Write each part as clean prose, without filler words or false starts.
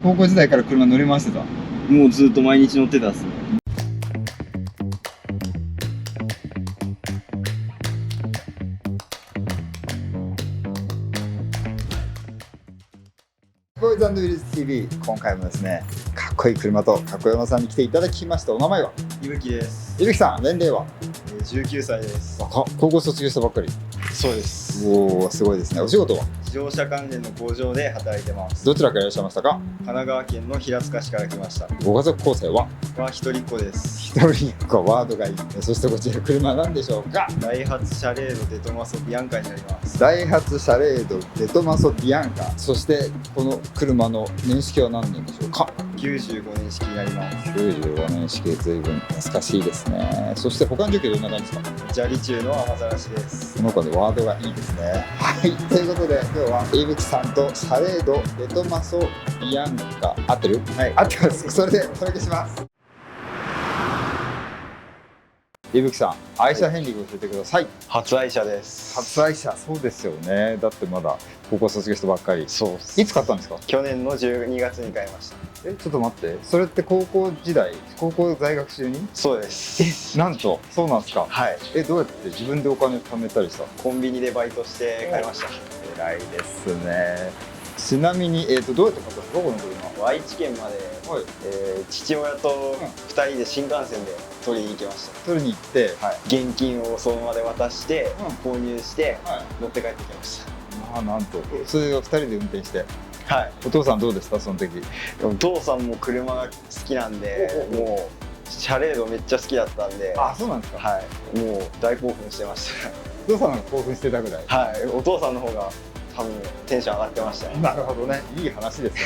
高校時代から車乗り回してた？もうずっと毎日乗ってたっすね。ボーイズ&ウィルズ TV、 今回もですね、かっこいい車とかっこいいおさんに来ていただきました。お名前は？いぶきです。いぶきさん、年齢は19歳です。高校卒業したばっかり？そうです。おお、すごいですね。お仕事は？自動車関連の工場で働いてます。どちらからいらっしゃいましたか？神奈川県の平塚市から来ました。ご家族構成は？一人っ子です。一人っ子、ワードがいい。そしてこちら車なんでしょうか？ダイハツシャレードデトマソビアンカになります。ダイハツシャレードデトマソビアンカ。そしてこの車の年式は何年でしょうか？95年式になります。95年式、随分懐かしいですね。そして保管状況どんな感じですか？砂利中の雨ざらしです。この子でワードがいいですね。はい、ということで今日はいぶきさんとシャレードデトマソビアンカ、合ってる？はい、合ってます。それでお届けします。いぶきさん、愛車遍歴を教えてください。初愛車です。初愛車、そうですよね。だってまだ高校卒業したばっかり。そう。いつ買ったんですか？去年の12月に買いました。ちょっと待って、それって高校時代、高校在学中に？そうです。なんと、そうなんですか？はい。どうやって自分でお金貯めたりした？コンビニでバイトして買いました。偉いですね。ちなみに、どうやって買ったんですか、この車？愛知県まで、はい、父親と2人で新幹線で取りに行きました。取りに行って、はい、現金をその場で渡して、購入して、はい、乗って帰ってきました。ああ、なんと。それを2人で運転して。はい。お父さんどうでした、その時？お父さんも車が好きなんで、もうシャレードめっちゃ好きだったんで。あ、そうなんですか？はい。もう大興奮してました。お父さんが興奮してたぐらい？はい。お父さんの方が多分テンション上がってましたね。なるほどね。いい話です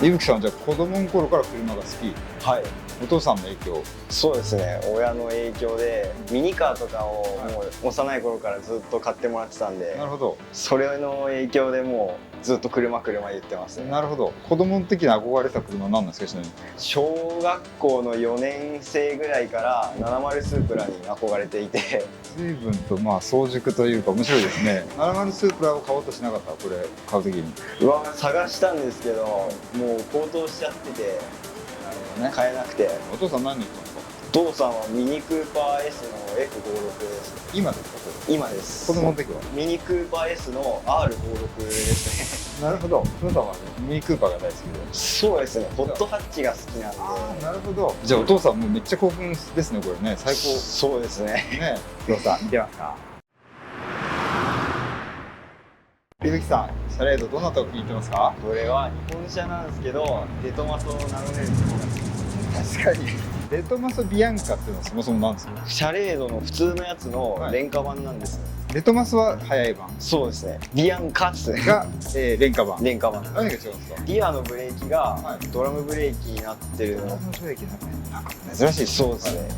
ね。いぶきさん、じゃあ子供の頃から車が好き？はい。お父さんの影響？そうですね、親の影響でミニカーとかをもう幼い頃からずっと買ってもらってたんで。なるほど。それの影響でもうずっと車言ってますね。なるほど。子供の時に憧れた車は何なんですか？ちなみに。小学校の4年生ぐらいから70スープラに憧れていて。随分と早熟というか面白いですね。70スープラを買おうとしなかった？これ買う時に。探したんですけど、もう高騰しちゃってて、買えなくて。お父さん何言ったんですか？お父さんはミニクーパー S の F56 です。今ですか？それ今です。子供の時はミニクーパー S の R56 ですね。なるほど。お父さんはね、ミニクーパーが大好きで。そうですね、ホットハッチが好きなんで。ああ、なるほど。じゃあお父さんもめっちゃ興奮ですね、これね。最高。そうですね。ね、お父さん見てますか？いぶきさん、シャレードどんなとこ気に入ってますか？これは日本車なんですけど、デトマソを名乗れるところが好きです。確かに。デトマソビアンカっていうのはそもそもなんですか？シャレードの普通のやつの廉価版なんです。デトマスは早い版。そうですね。ビアンカツが、廉価版。廉価版。何が違うんですか？リアのブレーキがドラムブレーキになってるの。ドラムブレーキなんか珍しい。そうですね。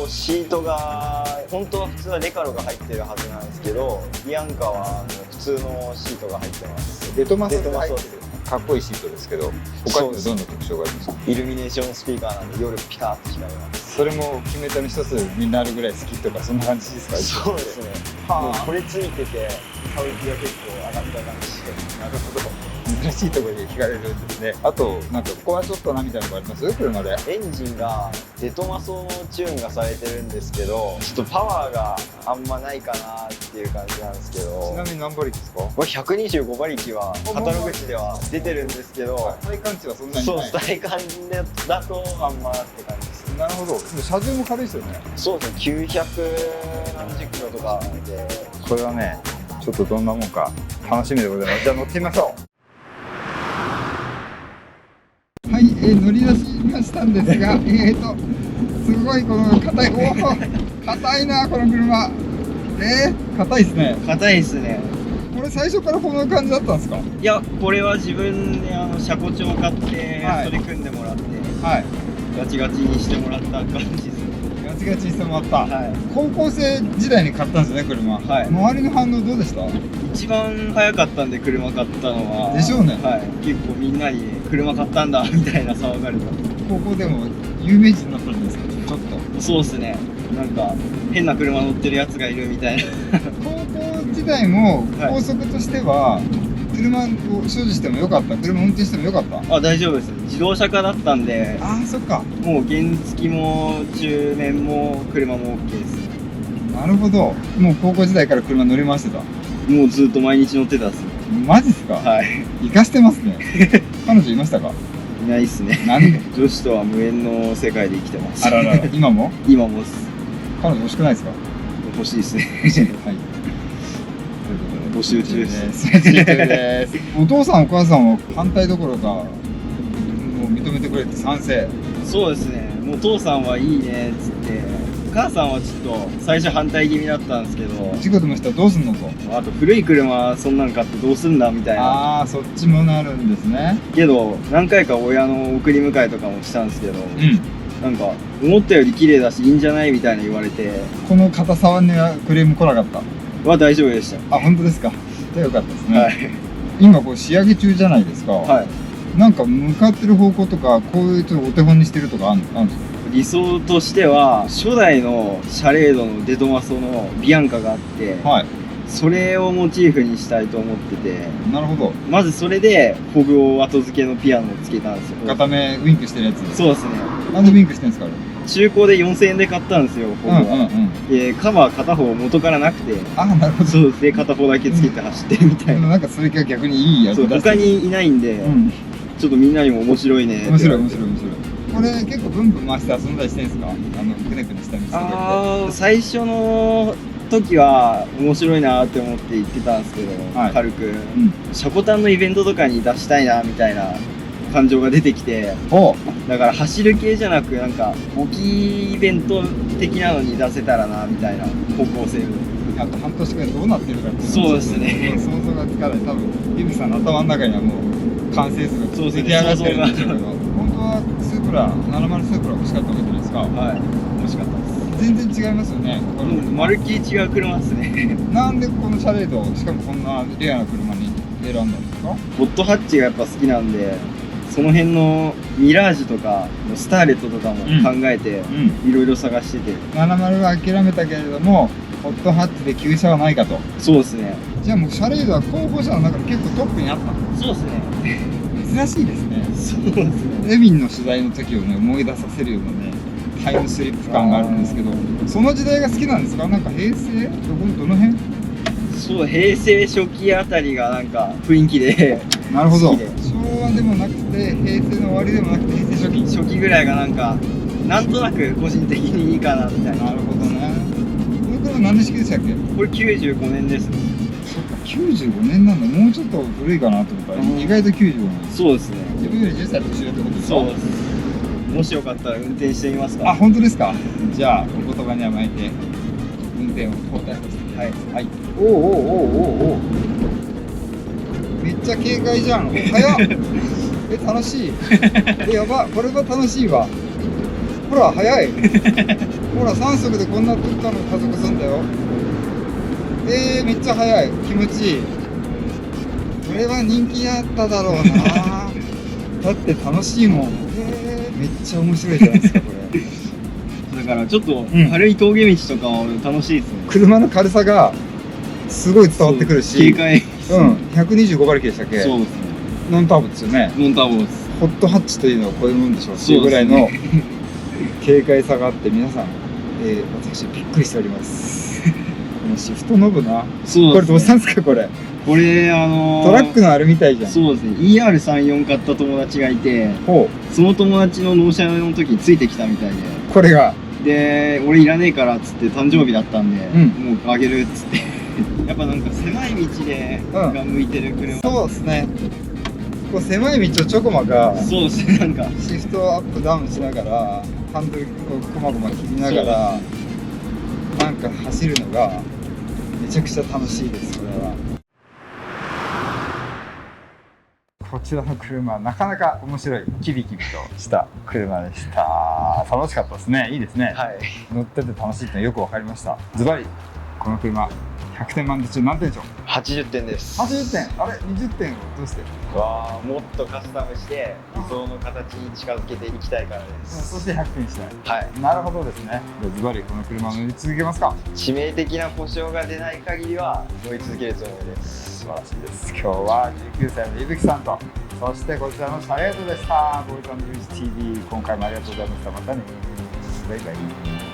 シートが本当は普通はレカロが入ってるはずなんですけど、ビアンカは普通のシートが入ってます。デトマスって入ってるかっこいいシートですけど、他にどんな特徴がありますか？イルミネーションスピーカーなんで夜ピカーッと光ります。それも決め手の一つになるぐらい好きとかそんな感じですか？そうですね。もうこれついてて買う気が結構上がった感じで。なるほど。珍しいところで聞かれるんですね。あとなんかここはちょっとなみたいなのがあります？車で。エンジンがデトマソチューンがされてるんですけど、ちょっとパワーがあんまないかなっていう感じなんですけど。ちなみに何馬力ですか？これ125馬力はカタログ値では出てるんですけど、体感値はそんなにない。そう、体感だとあんまって感じです。なるほど。車重も軽いですよね。そうですね。900何十キロとかで。これはね、ちょっとどんなもんか楽しみでございます。じゃあ乗ってみましょう。はい、乗り出しましたんですが、すごいこの硬い、硬いなこの車。硬いですね。硬いですね。これ最初からこんな感じだったんですか？いや、これは自分で車庫帳を買って、それ組んでもらって、ガチガチにしてもらった感じですね。ガチガチにしてもらった。高校生時代に買ったんですよね、車。周りの反応どうでした？一番早かったんで車買ったのは。でしょうね。結構みんなに車買ったんだみたいな騒がれた。高校でも有名人になったんですか？ちょっと。そうですね。なんか変な車乗ってるやつがいるみたいな。高校時代も校則としては、車を所持してもよかった？車運転してもよかった？あ、大丈夫です。自動車化だったんで、ああ、そっか。もう原付も中面も車も OK です。なるほど。もう高校時代から車乗り回してた？もうずっと毎日乗ってたっす。マジっすか？はい。生かしてますね。彼女いましたか？いないっすね。なんで？女子とは無縁の世界で生きてます。あららら、今も？今もっす。彼女欲しくないですか？欲しいですね。はい。ということで募集中です。募集中です。お父さんお母さんは反対どころか、もう認めてくれて賛成。そうですね。もう父さんはいいねっつって、お母さんはちょっと最初反対気味だったんですけど、事故でもしたらどうすんのと。あと古い車そんなん買ってどうすんだみたいな。ああ、そっちもなるんですね。けど何回か親の送り迎えとかもしたんですけど、うん。なんか思ったより綺麗だしいいんじゃないみたいな言われて、この硬さにはクレーム来なかった？は大丈夫でした。あ、本当ですか。じゃあよかったですね。はい。今こう仕上げ中じゃないですか。はい。なんか向かってる方向とか、こういうちょっとお手本にしてるとかあるんですか？理想としては初代のシャレードのデトマソのビアンカがあって、はい。それをモチーフにしたいと思ってて、なるほど。まずそれでフォグを後付けのピアノをつけたんですよ。片目ウィンクしてるやつ。そうですね。なんでウィンクしてんですかあれ？中古で4000円で買ったんですよ、フォグは。うん。でカバー片方元からなくて、あ、なるほど。そうで片方だけつけて走ってるみたいな。なんかそれが逆にいいやつそう出して他にいないんで、うん。ちょっとみんなにも面白いねって面白い言われて。面白い面白い。これ結構ブンブン回して遊んだりしてんすか？くねくねした道とかああ、最初の時は面白いなって思って言ってたんですけど、はい軽くって。うん。シャコタンのイベントとかに出したいなみたいな感情が出てきて、おう。だから走る系じゃなくなんか大きいイベント的なのに出せたらなみたいな方向性を。あと半年くらいどうなってるかっていそうですね。想像がつかない。多分ユミさんの頭の中にはもう完成図がそうですね出来上がってるんでしょうけど、本当はスープラ70スープラ欲しかったわけじゃないですか。はい、欲しかったです。全然違いますよね。このまるっきり違う車ですね。なんでこのシャレードをしかもこんなレアな車に選んだんですか？ホットハッチがやっぱ好きなんで、その辺のミラージュとかスターレットとかも考えてうん。いろいろ探してて、70は諦めたけれども、ホットハッチで旧車はないかと。そうですね。じゃあもうシャレードは候補者の中で結構トップにあったの？そうですね。珍しいですね。そうですね。レビンの取材の時をね思い出させるようなねタイムスリップ感があるんですけど、その時代が好きなんですか？なんか平成どの辺？そう、平成初期あたりがなんか雰囲気でなるほど。好きで、昭和でもなくて平成の終わりでもなくて平成初期。初期ぐらいがなんかなんとなく個人的にいいかなみたいな。なるほどね。この車何年式でしたっけ？これ95年ですね。そっか95年なんだ。もうちょっと古いかなと思ったら意外と95年。そうですね。自分より10歳年上ってことですか？そうです。もしよかったら運転してみますか？あ、本当ですか？じゃあお言葉に甘えて運転を交代させて。はい。はい。おおおおおお。めっちゃ軽快じゃん。早っ。楽しい。やば、これは楽しいわ。ほら早い。ほら3速でこんなとこから加速するんだよ。めっちゃ早い。気持ちいい。これは人気あっただろうな。だって楽しいもん。めっちゃ面白いじゃないですかこれ。だからちょっと軽い峠道とかも楽しいですね。車の軽さがすごい伝わってくるし。軽快。125馬力でしたっけ？そうですね。ノンターボですよね。ノンターボです。ホットハッチというのはこういうもんでしょうっていうぐらいの軽快さがあって皆さん、私びっくりしております。このシフトノブな。そうですね。これどうしたんですかこれ？これトラックのあるみたいじゃん。そうですね。ER34 買った友達がいて、ほその友達の納車の時についてきたみたいで。う。これが。で、俺いらねえからっつって誕生日だったんで、うんもうあげるっつって。やっぱなんか狭い道でが向いてる車。そうですね。こう狭い道をちょこまかそうですね。なんかシフトアップダウンしながらハンドルをこまこま切りながらなんか走るのがめちゃくちゃ楽しいですこれは。こちらの車はなかなか面白いキビキビとした車でした。楽しかったですね。いいですね。はい。乗ってて楽しいってのはよくわかりました。ズバリこの車100点満点中何点でしょう。80点です。80点。あれ20点をどうして。わあ、もっとカスタムして理想の形に近づけていきたいからです。そして100点したい。はい。なるほどですね。じゃあズバリこの車を乗り続けますか。致命的な故障が出ない限りは乗り続けるつもりです。素晴らしいです。今日は19歳の伊吹さんと、そしてこちらのシャレードでした。ボーイズ&ビーチ TV、今回もありがとうございました。またね。バイバイ。